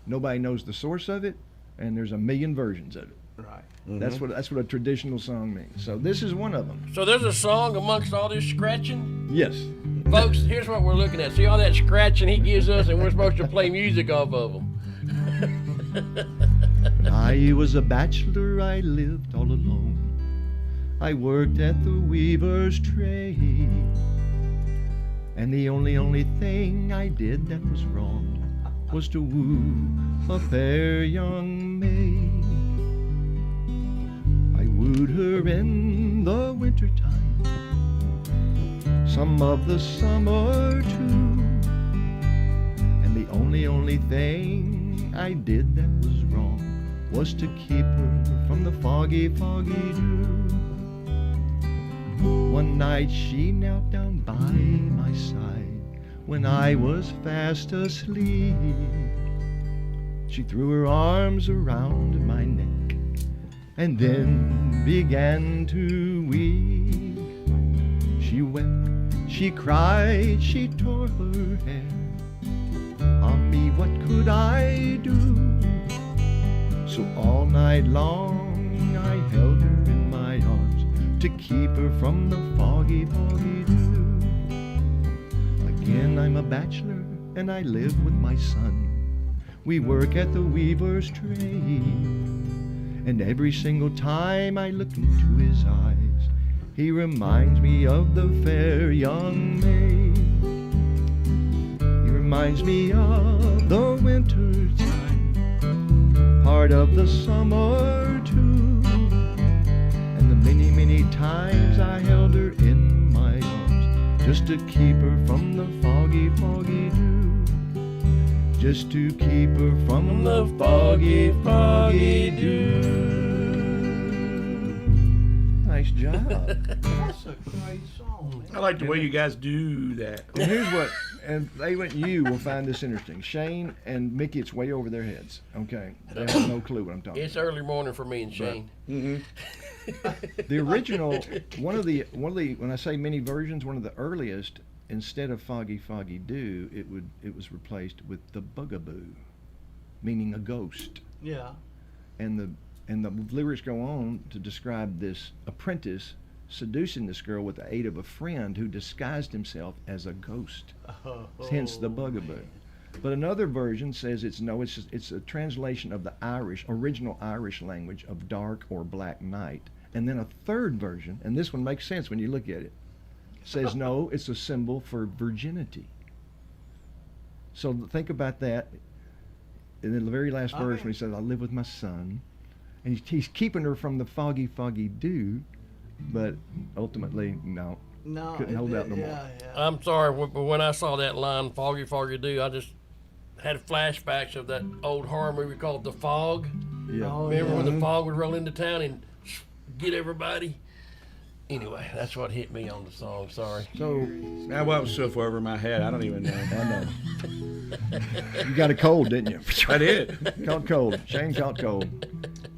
Nobody knows the source of it, and there's a million versions of it. Right. That's what a traditional song means. So this is one of them. So there's a song amongst all this scratching? Yes. Folks, here's what we're looking at. See all that scratching he gives us, and we're supposed to play music off of them. When I was a bachelor, I lived all alone. I worked at the weaver's trade. And the only thing I did that was wrong was to woo a fair young maid. I wooed her in the wintertime, some of the summer too. And the only thing I did that was wrong was to keep her from the foggy dew. One night she knelt down by my side when I was fast asleep. She threw her arms around my neck and then began to weep. She wept, she cried, she tore her hair. Ah me, what could I do? So all night long I held her in my arms to keep her from the foggy dew. Again, I'm a bachelor and I live with my son. We work at the weaver's trade. And every single time I look into his eyes, he reminds me of the fair young maid. He reminds reminds me of the winter time, part of the summer too, and the many, many times I held her in my arms just to keep her from the foggy, foggy dew, just to keep her from the foggy, foggy dew. Nice job. That's a great song. I like the way you guys do that. And here's what, and they went, you will find this interesting. Shane and Mickey, it's way over their heads. Okay, they have no clue what I'm talking It's early morning for me and Shane. about. The original, one of the, when I say many versions, one of the earliest, instead of Foggy, Foggy Dew, it was replaced with the Bugaboo, meaning a ghost. Yeah. And the lyrics go on to describe this apprentice seducing this girl with the aid of a friend who disguised himself as a ghost. Hence the Bugaboo. But another version says it's a translation of the original Irish language of dark or black night. And then a third version, and this one makes sense when you look at it, says no, it's a symbol for virginity. So think about that. In the very last verse when he says, I live with my son, and he's keeping her from the foggy, foggy dew, but ultimately, no, couldn't hold out no more. Yeah. I'm sorry, but when I saw that line, Foggy, Foggy Dew, I just had flashbacks of that old horror movie called The Fog. Yeah. Remember when the fog would roll into town and get everybody? Anyway, that's what hit me on the song, sorry. So, That was so far over my head, I don't even know. I know. You got a cold, didn't you? I did. Caught cold. Shane caught cold.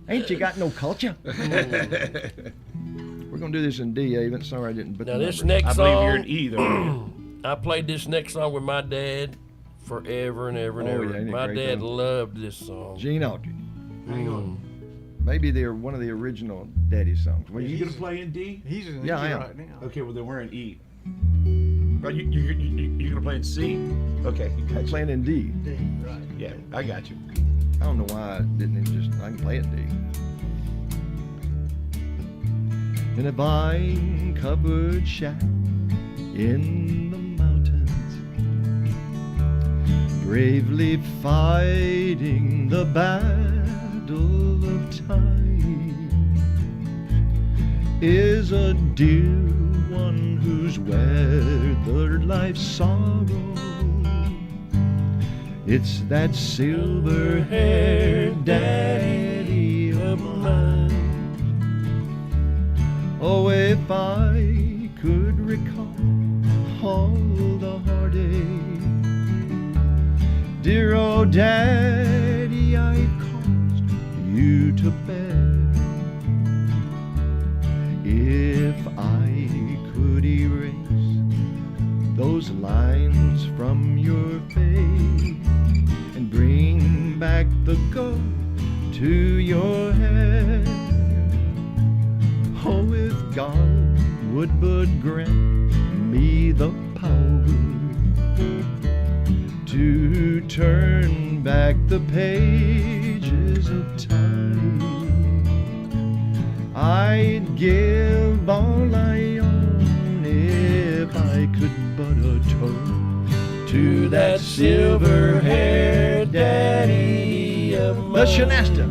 Ain't you got no culture? We're going to do this in D, Avon. Sorry I didn't put Now the this numbers. next I believe song, you're in E, though. I played this next song with my dad forever and ever and Oh, ever. yeah, ain't it My great, dad though? loved this song. Gene Autry. Maybe they're one of the original Daddy songs. Are you going to play in D? He's in Yeah, I E am. right now. Okay, well then we're in E. Are you're going to play in C? Okay, you got you. Playing in D. D, right. Yeah, I got you. I don't know why I didn't I can play it D. In a vine-covered shack in the mountains, bravely fighting the battle of time, is a dear one who's weathered life's sorrow. It's that silver-haired daddy of mine. Oh, if I could recall all the heartache, dear old daddy, I've caused you to bear. If I could erase those lines from your face and bring back the gold to your head, oh, if God would but grant me the power to turn back the pages of time, I'd give all I own if I could but atone to that silver-haired daddy of mine. The Shasta.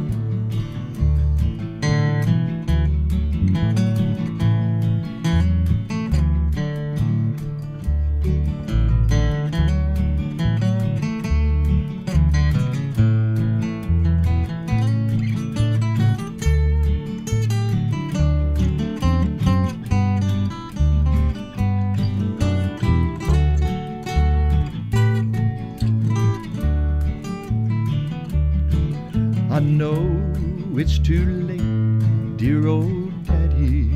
I know it's too late, dear old daddy,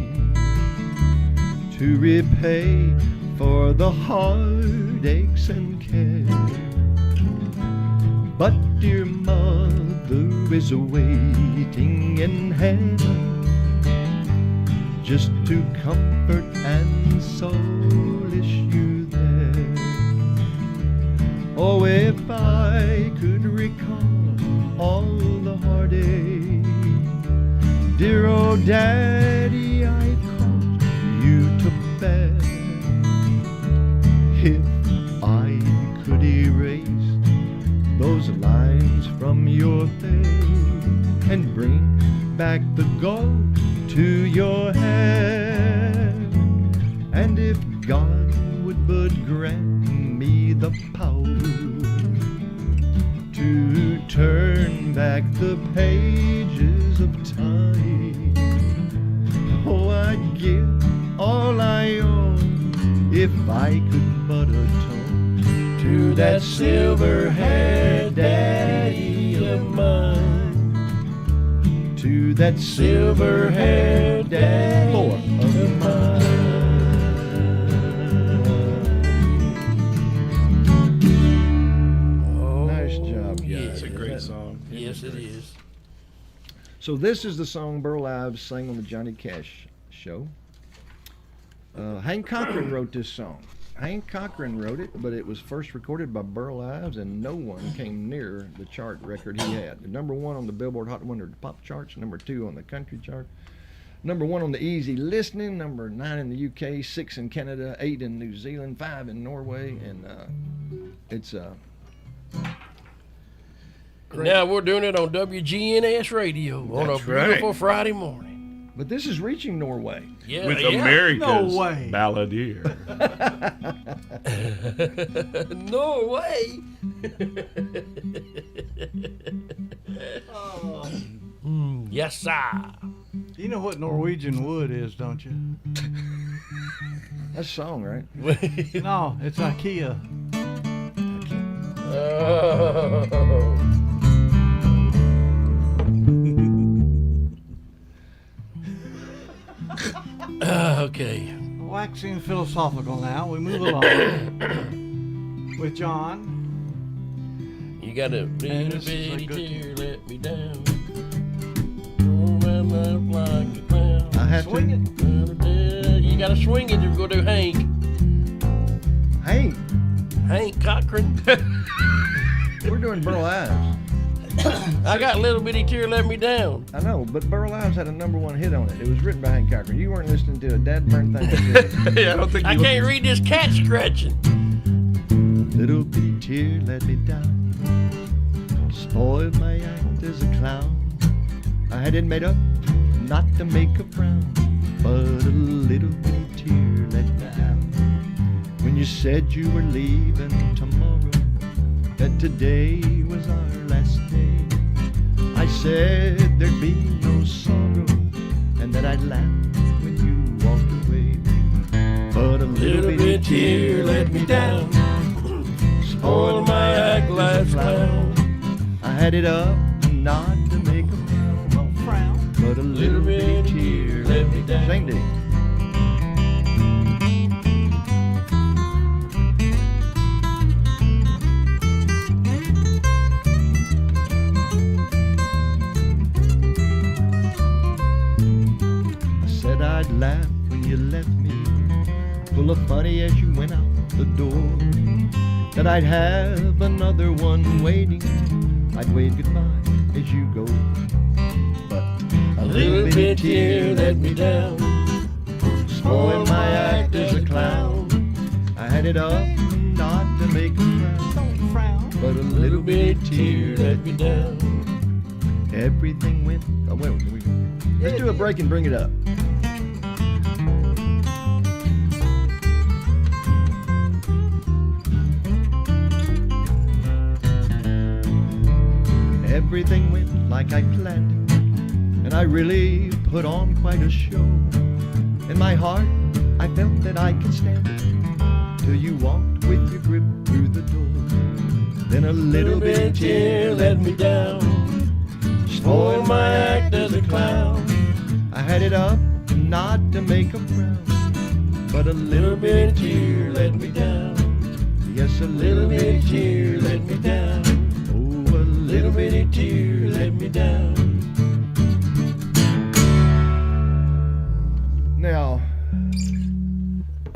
to repay for the heartaches and care. But dear mother is waiting in heaven just to comfort and solace you there. Oh, if I could recall all the heartache, dear old daddy, I caused you to bear. If I could erase those lines from your face and bring back the glow to your head. And if God would but grant me the power to turn back the pages of time, oh, I'd give all I own if I could but atone to that silver-haired daddy of mine, to that silver-haired daddy of mine. Nice job, guys. It's a great song. Yes, it is. So this is the song Burl Ives sang on the Johnny Cash show. Hank Cochran wrote this song. Hank Cochran wrote it, but it was first recorded by Burl Ives, and no one came near the chart record he had. Number 1 on the Billboard Hot 100 pop charts, number 2 on the country chart, number 1 on the easy listening, number 9 in the UK, 6 in Canada, 8 in New Zealand, 5 in Norway, and it's now we're doing it on WGNS radio on a That's beautiful right. Friday morning. But this is reaching Norway. Yeah, With yeah. America's No way. balladeer. No way. Yes, sir. You know what Norwegian wood is, don't you? That's a song, right? No, it's IKEA. Okay. Waxing philosophical now. We move along with John. You got a little And this is a bitty good tear let me down. Oh, I'm up like a clown. I have Swing to. You gotta swing it if you're gonna do Hank. Hank, Hank Cochran. we're doing Burl Ives. I got a little bitty tear let me down. I know, but Burl Ives had a number 1 hit on it. It was written by Hank Cochran. You weren't listening to a dad burn thing. Yeah, I don't think I you can't read this cat scratching. Little bitty tear let me down. Spoiled my act as a clown. I had it made up not to make a frown, but a little bitty tear let me down. When you said you were leaving tomorrow, that today was our last day, I said there'd be no sorrow, and that I'd laugh when you walked away. But a little bitty tear let me down. Spoiled my act last clown. I had it up not to make a frown, but a little bitty tear let me down. Sing Dee. I said I'd laugh when you left me, full of funny as you went out the door, that I'd have another one waiting. I'd wave goodbye as you go, but a little bitty tear let me down. Spoiled my act as a clown. I had it up not to make a frown, but a little bitty tear let me down. Everything went. Oh, wait, let's do a break and bring it up. Everything went like I planned it, and I really put on quite a show. In my heart, I felt that I could stand it, till you walked with your grip through the door. Then a little bitty tear let me down. Spoiled my act as a clown. I had it up not to make a frown, but a little bitty tear let me down. Yes, a little bitty tear let me down. Oh, a little bitty tear let me down. Now,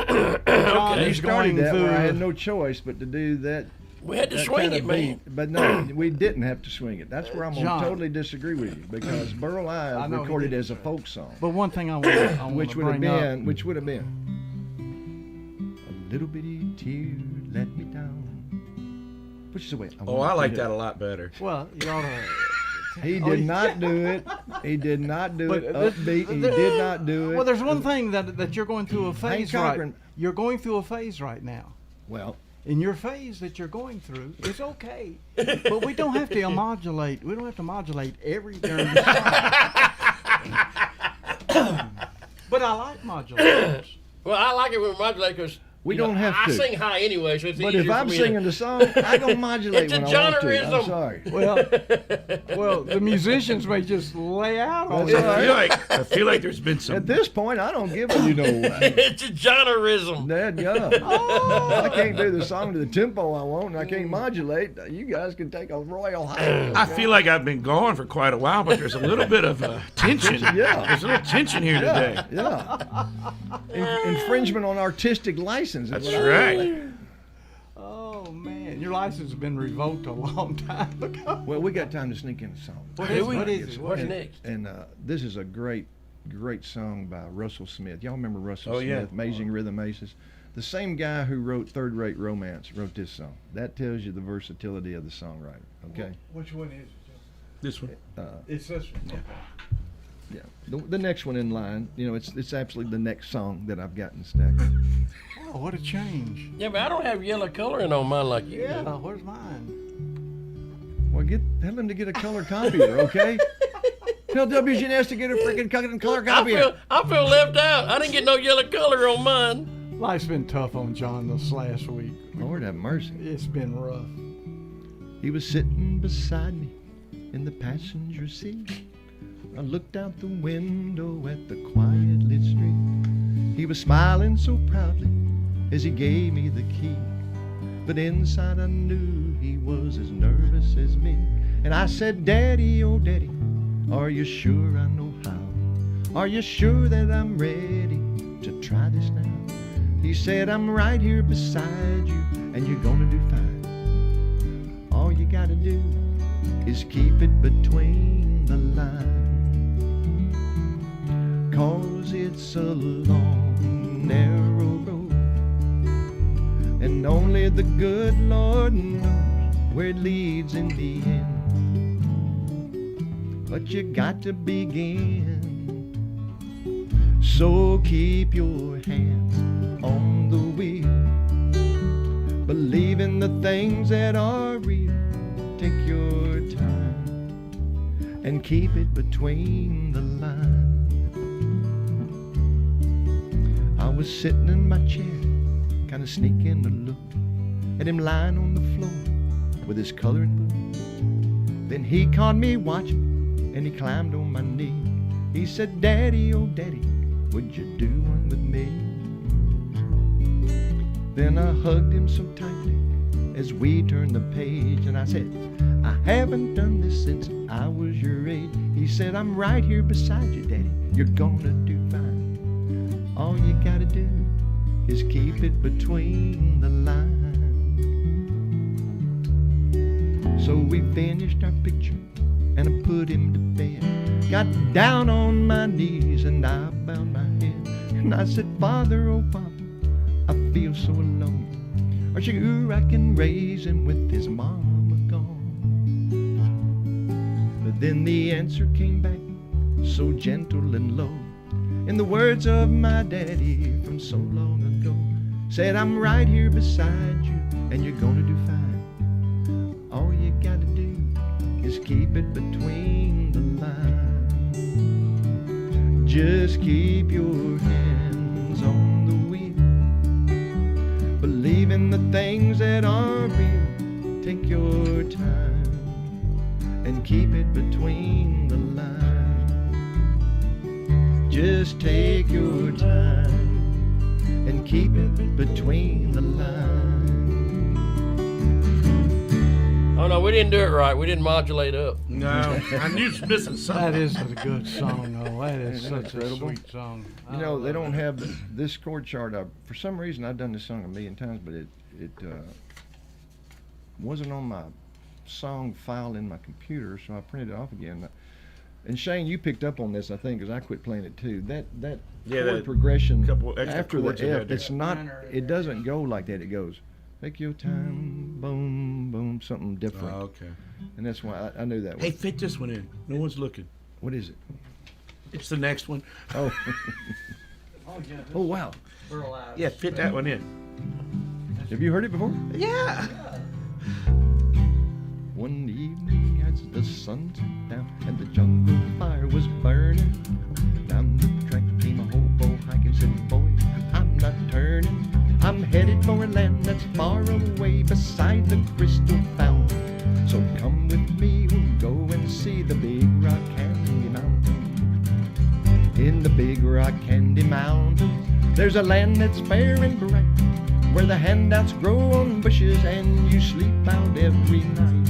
Okay. we started that where I had no choice but to do that. We had to that swing kind it, of man. beat. But no, we didn't have to swing it. That's where I'm going John. to totally disagree with you, because Burl I Ives know he recorded did. as a folk song, But one thing I want which to would have bring been, up, which would have been, a little bitty tear let me down. Push it away. Oh, I like that a lot better. Well, you ought to. He did not do it. He did not do it upbeat. He did not do it. Well, there's one thing that you're going through a phase right. Cochran. You're going through a phase right now. Well, in your phase that you're going through, it's okay, but we don't have to modulate. We don't have to modulate every darn song. But I like modulators. Well, I like it when we modulate because we don't have to. I sing high anyway, so it's but easier if I'm for me singing the song, I don't modulate when I want to. I'm sorry. Well, the musicians may just lay out on it. I feel like there's been some. At this point, I don't give a It's a genreism. I can't do the song to the tempo I want, and I can't modulate. You guys can take a royal high. I feel like I've been gone for quite a while, but there's a little bit of tension. Yeah. There's a little tension here today. Yeah. Infringement on artistic license. That's right. Oh man, your license has been revoked a long time ago. Well, we got time to sneak in a song. What is it? What's next? And this is a great song by Russell Smith. Y'all remember Russell Smith? Yeah. Amazing Rhythm Aces. The same guy who wrote Third Rate Romance wrote this song. That tells you the versatility of the songwriter. Okay. Which one is it? This one. It's this one. Yeah. Yeah, the next one in line, it's absolutely the next song that I've got in stack. Oh, what a change! Yeah, but I don't have yellow coloring on mine like you. Yeah, where's mine? Well, tell him to get a color copier, okay? Tell WGNS to get a freaking color copier. I feel left out. I didn't get no yellow color on mine. Life's been tough on John this last week. Lord have mercy. It's been rough. He was sitting beside me in the passenger seat. I looked out the window at the quiet lit street. He was smiling so proudly as he gave me the key. But inside I knew he was as nervous as me. And I said, Daddy, oh Daddy, are you sure I know how? Are you sure that I'm ready to try this now? He said, I'm right here beside you and you're gonna do fine. All you gotta do is keep it between the lines. 'Cause it's a long, narrow road, and only the good Lord knows where it leads in the end. But you got to begin. So keep your hands on the wheel, believe in the things that are real. Take your time and keep it between the lines. I was sitting in my chair, kind of sneaking a look at him lying on the floor with his coloring book. Then he caught me watching and he climbed on my knee. He said, Daddy, oh Daddy, would you do one with me? Then I hugged him so tightly as we turned the page, and I said, I haven't done this since I was your age. He said, I'm right here beside you, Daddy, you're gonna do fine. All you gotta do is keep it between the lines. So we finished our picture and I put him to bed. Got down on my knees and I bowed my head. And I said, Father, oh Father, I feel so alone. Are you sure I can raise him with his mama gone? But then the answer came back so gentle and low, in the words of my daddy from so long ago. Said, I'm right here beside you and you're gonna do fine. All you gotta do is keep it between the lines. Just keep your hands on the wheel, believe in the things that are real. Take your time and keep it between the lines. Just take your time and keep it between the lines. Oh no, we didn't do it right. We didn't modulate up. No, I knew it's missing something. That is a good song, though. That is such a sweet song. You know, they don't have this chord chart. For some reason, I've done this song a million times, but it wasn't on my song file in my computer, so I printed it off again. And Shane, you picked up on this, I think, because I quit playing it too. That chord progression after the F, it's not. It doesn't go like that. It goes, take your time, boom, boom, know, something different. Oh, okay. And that's why I knew that. Hey, fit this one in. No one's looking. What is it? It's the next one. Oh. Oh, wow. Yeah, fit that one in. Have you heard it before? Yeah. One evening as the sun went down and the jungle fire was burning, down the track came a hobo hiking, said, boy, I'm not turning. I'm headed for a land that's far away beside the crystal fountain. So come with me, we'll go and see the Big Rock Candy Mountain. In the Big Rock Candy Mountain, there's a land that's fair and bright, where the handouts grow on bushes and you sleep out every night.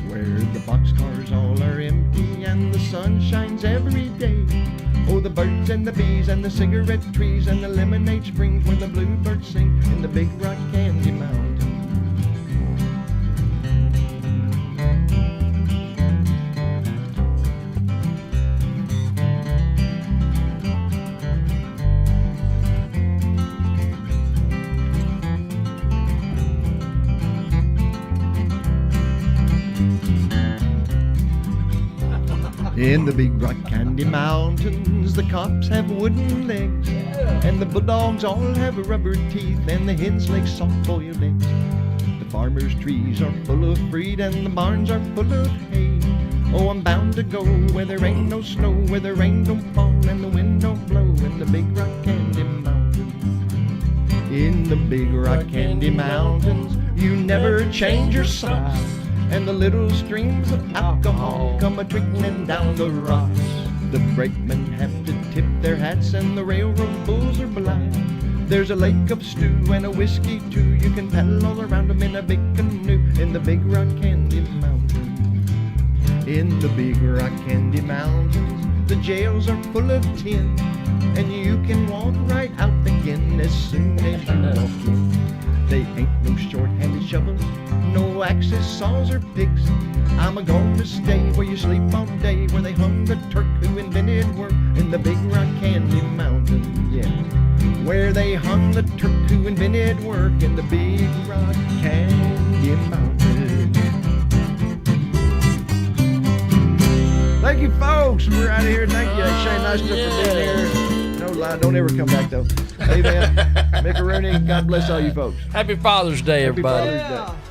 Where the boxcars all are empty and the sun shines every day. Oh, the birds and the bees and the cigarette trees and the lemonade springs where the bluebirds sing in the Big Rock Candy Mountain. In the Big Rock Candy Mountains, the cops have wooden legs, and the bulldogs all have rubber teeth, and the hens lay soft-boiled eggs. The farmers' trees are full of fruit, and the barns are full of hay. Oh, I'm bound to go where there ain't no snow, where the rain don't fall and the wind don't blow, in the Big Rock Candy Mountains. In the Big Rock Candy Mountains, you never change your socks, and the little streams of alcohol come a-trickling down the rocks. The brakemen have to tip their hats and the railroad bulls are blind. There's a lake of stew and a whiskey too. You can paddle all around them in a big canoe in the Big Rock Candy Mountains. In the Big Rock Candy Mountains, the jails are full of tin, and you can walk right out again as soon as you walk in. They ain't no short-handed shovels, no axes, saws, or picks. I'm a-gonna stay where you sleep all day, where they hung the Turk who invented work in the Big Rock Candy Mountain, yeah. Where they hung the Turk who invented work in the Big Rock Candy Mountain. Thank you, folks. We're out of here. Thank you, Shane Nyster, for being here. No lie, don't ever come back, though. Amen. Macaroni, God bless all you folks. Happy Father's Day, everybody. Happy Father's Day.